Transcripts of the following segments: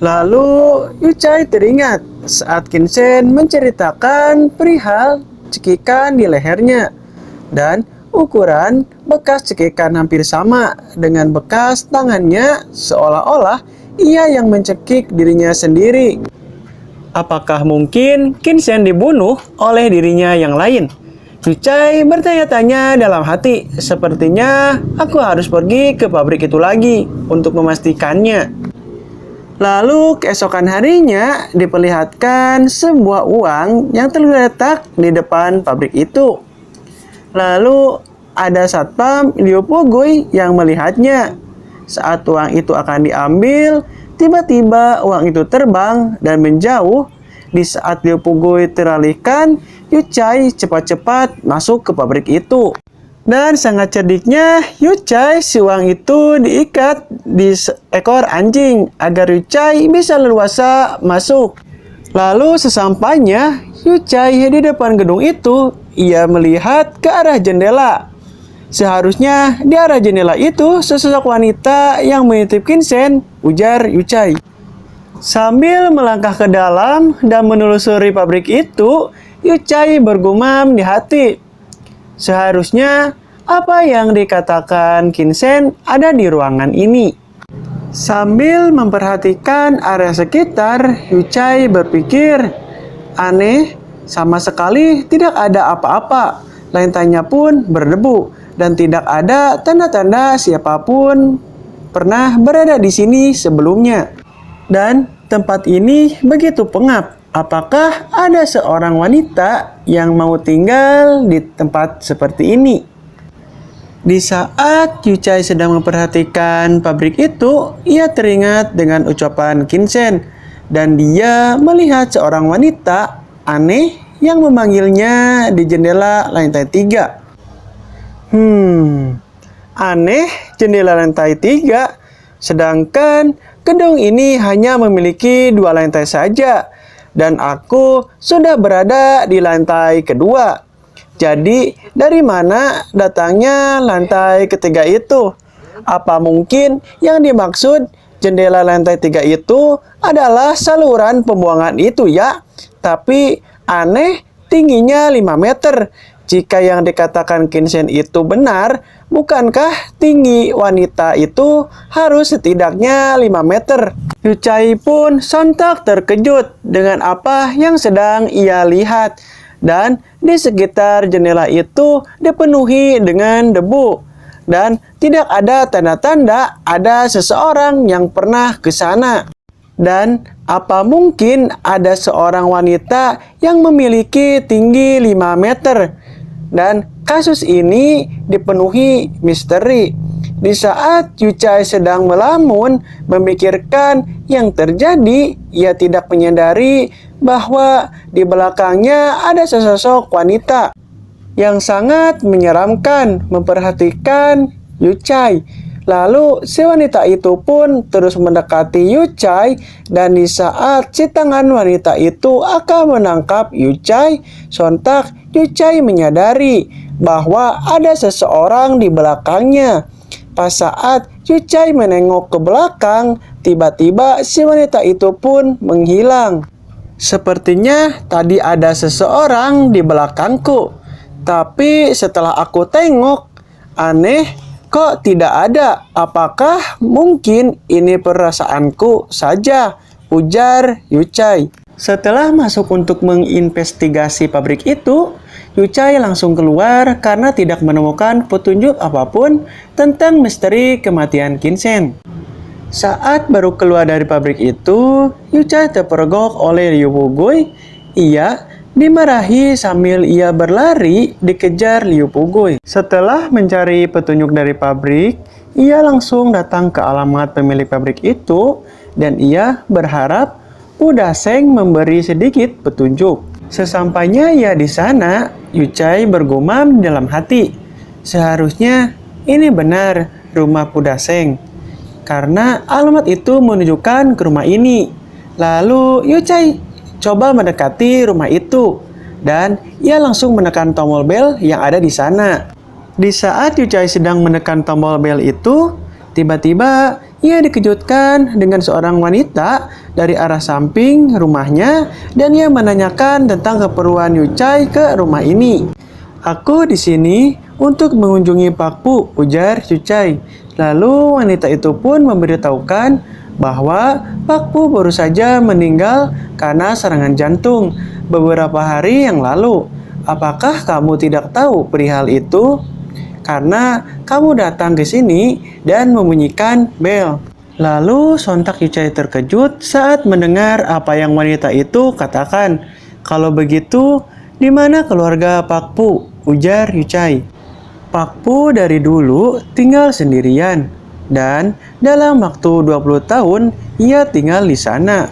Lalu Yuchai teringat saat Kinsen menceritakan perihal cekikan di lehernya dan ukuran bekas cekikan hampir sama dengan bekas tangannya, seolah-olah ia yang mencekik dirinya sendiri. Apakah mungkin Kinsen dibunuh oleh dirinya yang lain? Yuchai bertanya-tanya dalam hati. Sepertinya aku harus pergi ke pabrik itu lagi untuk memastikannya. Lalu keesokan harinya diperlihatkan sebuah uang yang terletak di depan pabrik itu. Lalu ada satpam Liu Pugui yang melihatnya. Saat uang itu akan diambil, tiba-tiba uang itu terbang dan menjauh. Di saat Liu Pugui teralihkan, Yuchai cepat-cepat masuk ke pabrik itu. Dan sangat cerdiknya Yuchai, si uang itu diikat di ekor anjing agar Yuchai bisa leluasa masuk. Lalu sesampainya Yuchai di depan gedung itu, ia melihat ke arah jendela. Seharusnya di arah jendela itu sesosok wanita yang menitip Kinsen, ujar Yuchai. Sambil melangkah ke dalam dan menelusuri pabrik itu, Yuchai bergumam di hati. Seharusnya apa yang dikatakan Kinsen ada di ruangan ini. Sambil memperhatikan area sekitar, Yuchai berpikir, aneh, sama sekali tidak ada apa-apa. Lantainya pun berdebu dan tidak ada tanda-tanda siapapun pernah berada di sini sebelumnya. Dan tempat ini begitu pengap. Apakah ada seorang wanita yang mau tinggal di tempat seperti ini? Di saat Yuchai sedang memperhatikan pabrik itu, ia teringat dengan ucapan Kinsen dan dia melihat seorang wanita aneh yang memanggilnya di jendela lantai 3. Aneh, jendela lantai 3, sedangkan gedung ini hanya memiliki 2 lantai saja. Dan aku sudah berada di lantai kedua. Jadi, dari mana datangnya lantai ketiga itu? Apa mungkin yang dimaksud jendela lantai 3 itu adalah saluran pembuangan itu ya? Tapi aneh, tingginya 5 meter. Jika yang dikatakan Kinsen itu benar, bukankah tinggi wanita itu harus setidaknya 5 meter? Yuchai pun sontak terkejut dengan apa yang sedang ia lihat. Dan di sekitar jendela itu dipenuhi dengan debu. Dan tidak ada tanda-tanda ada seseorang yang pernah ke sana. Dan apa mungkin ada seorang wanita yang memiliki tinggi 5 meter? Dan kasus ini dipenuhi misteri. Di saat Yuchai sedang melamun memikirkan yang terjadi, ia tidak menyadari bahwa di belakangnya ada sesosok wanita yang sangat menyeramkan memperhatikan Yuchai. Lalu si wanita itu pun terus mendekati Yuchai dan di saat si tangan wanita itu akan menangkap Yuchai, sontak Yuchai menyadari bahwa ada seseorang di belakangnya. Pas saat Yuchai menengok ke belakang, tiba-tiba si wanita itu pun menghilang. Sepertinya tadi ada seseorang di belakangku. Tapi setelah aku tengok, aneh, kok tidak ada? Apakah mungkin ini perasaanku saja? Ujar Yuchai. Setelah masuk untuk menginvestigasi pabrik itu, Yuchai langsung keluar karena tidak menemukan petunjuk apapun tentang misteri kematian Kinsen. Saat baru keluar dari pabrik itu, Yuchai terpergok oleh Liu Pugui. Ia dimarahi sambil ia berlari dikejar Liu Pugui. Setelah mencari petunjuk dari pabrik, ia langsung datang ke alamat pemilik pabrik itu dan ia berharap Pu Daseng memberi sedikit petunjuk. Sesampainya ia di sana, Yuchai bergumam dalam hati. Seharusnya ini benar rumah Pu Daseng, karena alamat itu menunjukkan ke rumah ini. Lalu Yuchai coba mendekati rumah itu dan ia langsung menekan tombol bel yang ada di sana. Di saat Yuchai sedang menekan tombol bel itu, Tiba-tiba, ia dikejutkan dengan seorang wanita dari arah samping rumahnya dan ia menanyakan tentang keperluan Yuchai ke rumah ini. "Aku di sini untuk mengunjungi Pak Pu," ujar Yuchai. Lalu wanita itu pun memberitahukan bahwa Pak Pu baru saja meninggal karena serangan jantung beberapa hari yang lalu. "Apakah kamu tidak tahu perihal itu? Karena kamu datang ke sini dan membunyikan bel." Lalu sontak Yuchai terkejut saat mendengar apa yang wanita itu katakan. "Kalau begitu, di mana keluarga Pak Pu?" ujar Yuchai. "Pak Pu dari dulu tinggal sendirian, dan dalam waktu 20 tahun ia tinggal di sana.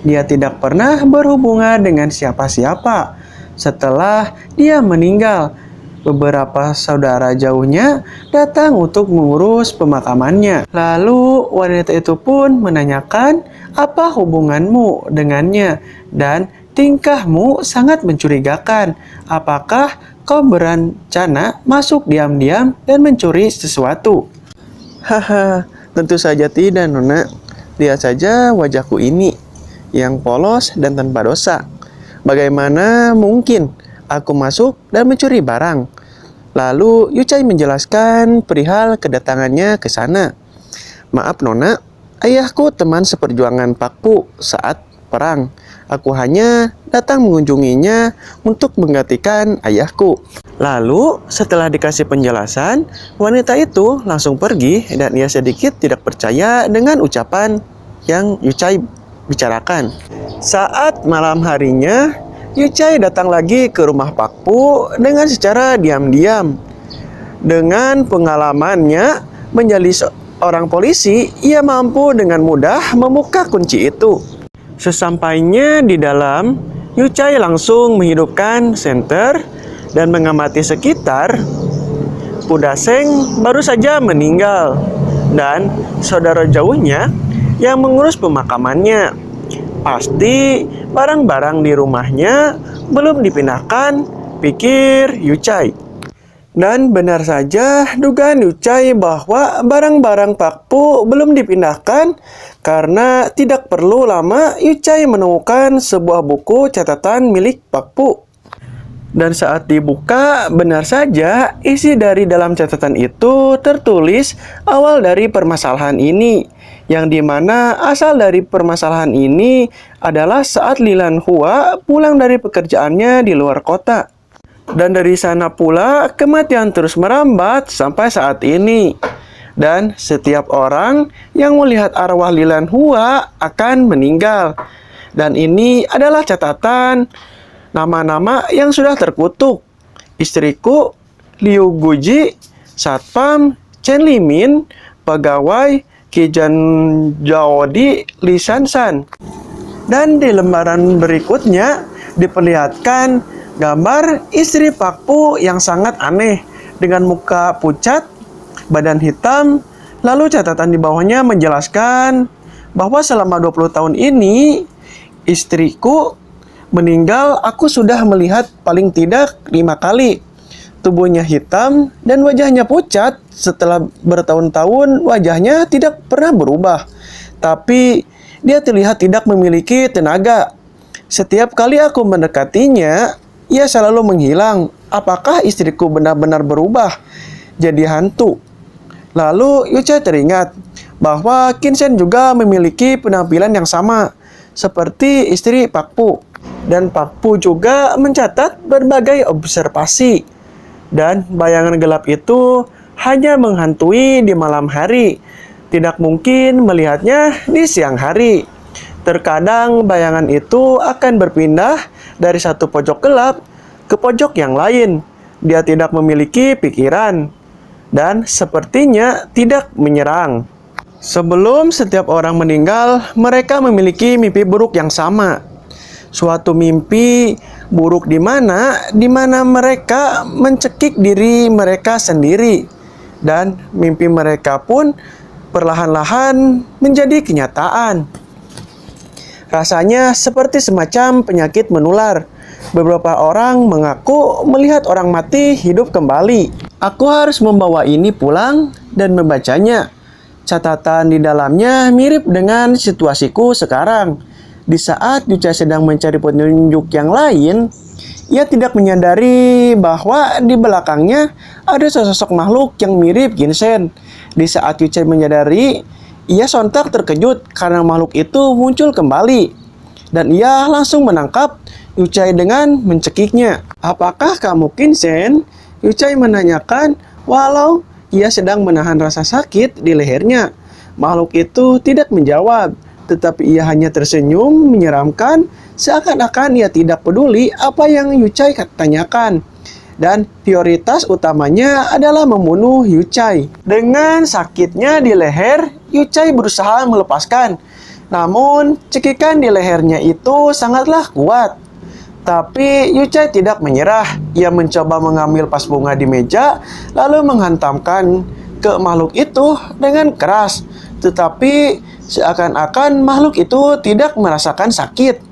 Dia tidak pernah berhubungan dengan siapa-siapa. Setelah dia meninggal, beberapa saudara jauhnya datang untuk mengurus pemakamannya." Lalu wanita itu pun menanyakan, "Apa hubunganmu dengannya? Dan tingkahmu sangat mencurigakan. Apakah kau berencana masuk diam-diam dan mencuri sesuatu?" "Haha, tentu saja tidak, Nona. Lihat saja wajahku ini, yang polos dan tanpa dosa. Bagaimana mungkin aku masuk dan mencuri barang?" Lalu Yuchai menjelaskan perihal kedatangannya ke sana. "Maaf Nona, ayahku teman seperjuangan Pak Pu saat perang. Aku hanya datang mengunjunginya untuk menggantikan ayahku." Lalu setelah dikasih penjelasan, wanita itu langsung pergi dan ia sedikit tidak percaya dengan ucapan yang Yuchai bicarakan. Saat malam harinya, Yuchai datang lagi ke rumah Pak Pu dengan secara diam-diam. Dengan pengalamannya menjadi seorang polisi, ia mampu dengan mudah membuka kunci itu. Sesampainya di dalam, Yuchai langsung menghidupkan senter dan mengamati sekitar. Pudaseng baru saja meninggal dan saudara jauhnya yang mengurus pemakamannya. Pasti barang-barang di rumahnya belum dipindahkan, pikir Yuchai. Dan benar saja dugaan Yuchai bahwa barang-barang Pak Pu belum dipindahkan karena tidak perlu lama Yuchai menemukan sebuah buku catatan milik Pak Pu. Dan saat dibuka, benar saja isi dari dalam catatan itu tertulis awal dari permasalahan ini, yang dimana asal dari permasalahan ini adalah saat Lilan Hua pulang dari pekerjaannya di luar kota. Dan dari sana pula kematian terus merambat sampai saat ini. Dan setiap orang yang melihat arwah Lilan Hua akan meninggal. Dan ini adalah catatan nama-nama yang sudah terkutuk. Istriku, Liu Guji, Satpam, Chen Limin, pegawai Kijan Jaodi Li Shansan. Dan di lembaran berikutnya diperlihatkan gambar istri Pak Pu yang sangat aneh dengan muka pucat, badan hitam. Lalu catatan di bawahnya menjelaskan bahwa selama 20 tahun ini istriku meninggal, aku sudah melihat paling tidak 5 kali. Tubuhnya hitam dan wajahnya pucat. Setelah bertahun-tahun wajahnya tidak pernah berubah. Tapi dia terlihat tidak memiliki tenaga. Setiap kali aku mendekatinya, ia selalu menghilang. Apakah istriku benar-benar berubah jadi hantu? Lalu Yuchai teringat bahwa Kinsen juga memiliki penampilan yang sama seperti istri Pak Pu. Dan Pak Pu juga mencatat berbagai observasi. Dan bayangan gelap itu hanya menghantui di malam hari. Tidak mungkin melihatnya di siang hari. Terkadang bayangan itu akan berpindah dari satu pojok gelap ke pojok yang lain. Dia tidak memiliki pikiran dan sepertinya tidak menyerang. Sebelum setiap orang meninggal, mereka memiliki mimpi buruk yang sama. Suatu mimpi buruk di mana mereka mencekik diri mereka sendiri, dan mimpi mereka pun perlahan-lahan menjadi kenyataan. Rasanya seperti semacam penyakit menular. Beberapa orang mengaku melihat orang mati hidup kembali. Aku harus membawa ini pulang dan membacanya. Catatan di dalamnya mirip dengan situasiku sekarang. Di saat Yucai sedang mencari petunjuk yang lain, ia tidak menyadari bahwa di belakangnya ada sesosok makhluk yang mirip Ginseng. Di saat Yucai menyadari, ia sontak terkejut karena makhluk itu muncul kembali. Dan ia langsung menangkap Yucai dengan mencekiknya. "Apakah kamu Ginseng?" Yucai menanyakan walau ia sedang menahan rasa sakit di lehernya. Makhluk itu tidak menjawab, tetapi ia hanya tersenyum menyeramkan, seakan-akan ia tidak peduli apa yang Yucai tanyakan. Dan prioritas utamanya adalah membunuh Yucai. Dengan sakitnya di leher, Yucai berusaha melepaskan. Namun, cekikan di lehernya itu sangatlah kuat. Tapi Yucai tidak menyerah. Ia mencoba mengambil vas bunga di meja, lalu menghantamkan ke makhluk itu dengan keras. Tetapi seakan-akan makhluk itu tidak merasakan sakit.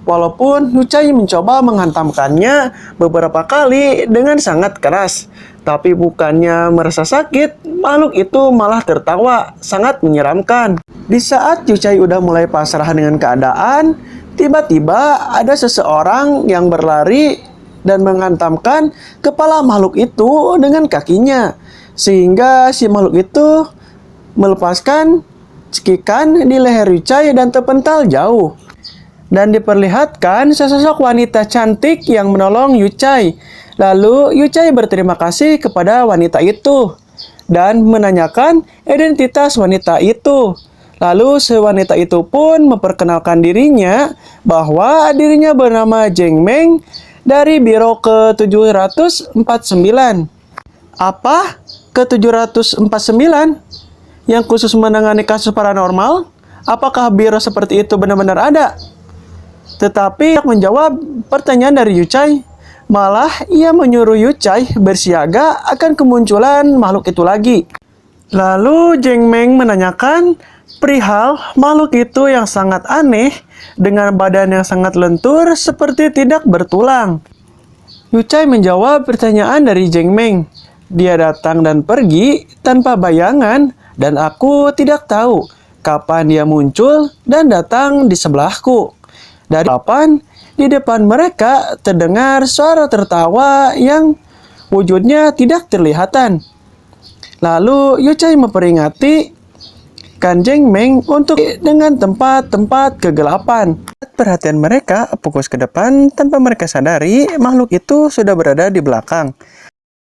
Walaupun Yucai mencoba menghantamkannya beberapa kali dengan sangat keras, tapi bukannya merasa sakit, makhluk itu malah tertawa, sangat menyeramkan. Di saat Yucai udah mulai pasrah dengan keadaan, tiba-tiba ada seseorang yang berlari dan menghantamkan kepala makhluk itu dengan kakinya, sehingga si makhluk itu melepaskan cekikan di leher Yucai dan terpental jauh. Dan diperlihatkan sesosok wanita cantik yang menolong Yucai. Lalu Yucai berterima kasih kepada wanita itu dan menanyakan identitas wanita itu. Lalu si wanita itu pun memperkenalkan dirinya bahwa dirinya bernama Zheng Meng dari Biro ke-749. Apa? Ke-749? Yang khusus menangani kasus paranormal? Apakah biro seperti itu benar-benar ada? Tetapi menjawab pertanyaan dari Yucai. Malah ia menyuruh Yucai bersiaga akan kemunculan makhluk itu lagi. Lalu Zheng Meng menanyakan perihal makhluk itu yang sangat aneh dengan badan yang sangat lentur seperti tidak bertulang. Yucai menjawab pertanyaan dari Zheng Meng. Dia datang dan pergi tanpa bayangan dan aku tidak tahu kapan dia muncul dan datang di sebelahku. Dari di depan mereka terdengar suara tertawa yang wujudnya tidak terlihatan. Lalu Yucai memperingati Zheng Meng untuk dengan tempat-tempat kegelapan. Perhatian mereka fokus ke depan tanpa mereka sadari makhluk itu sudah berada di belakang.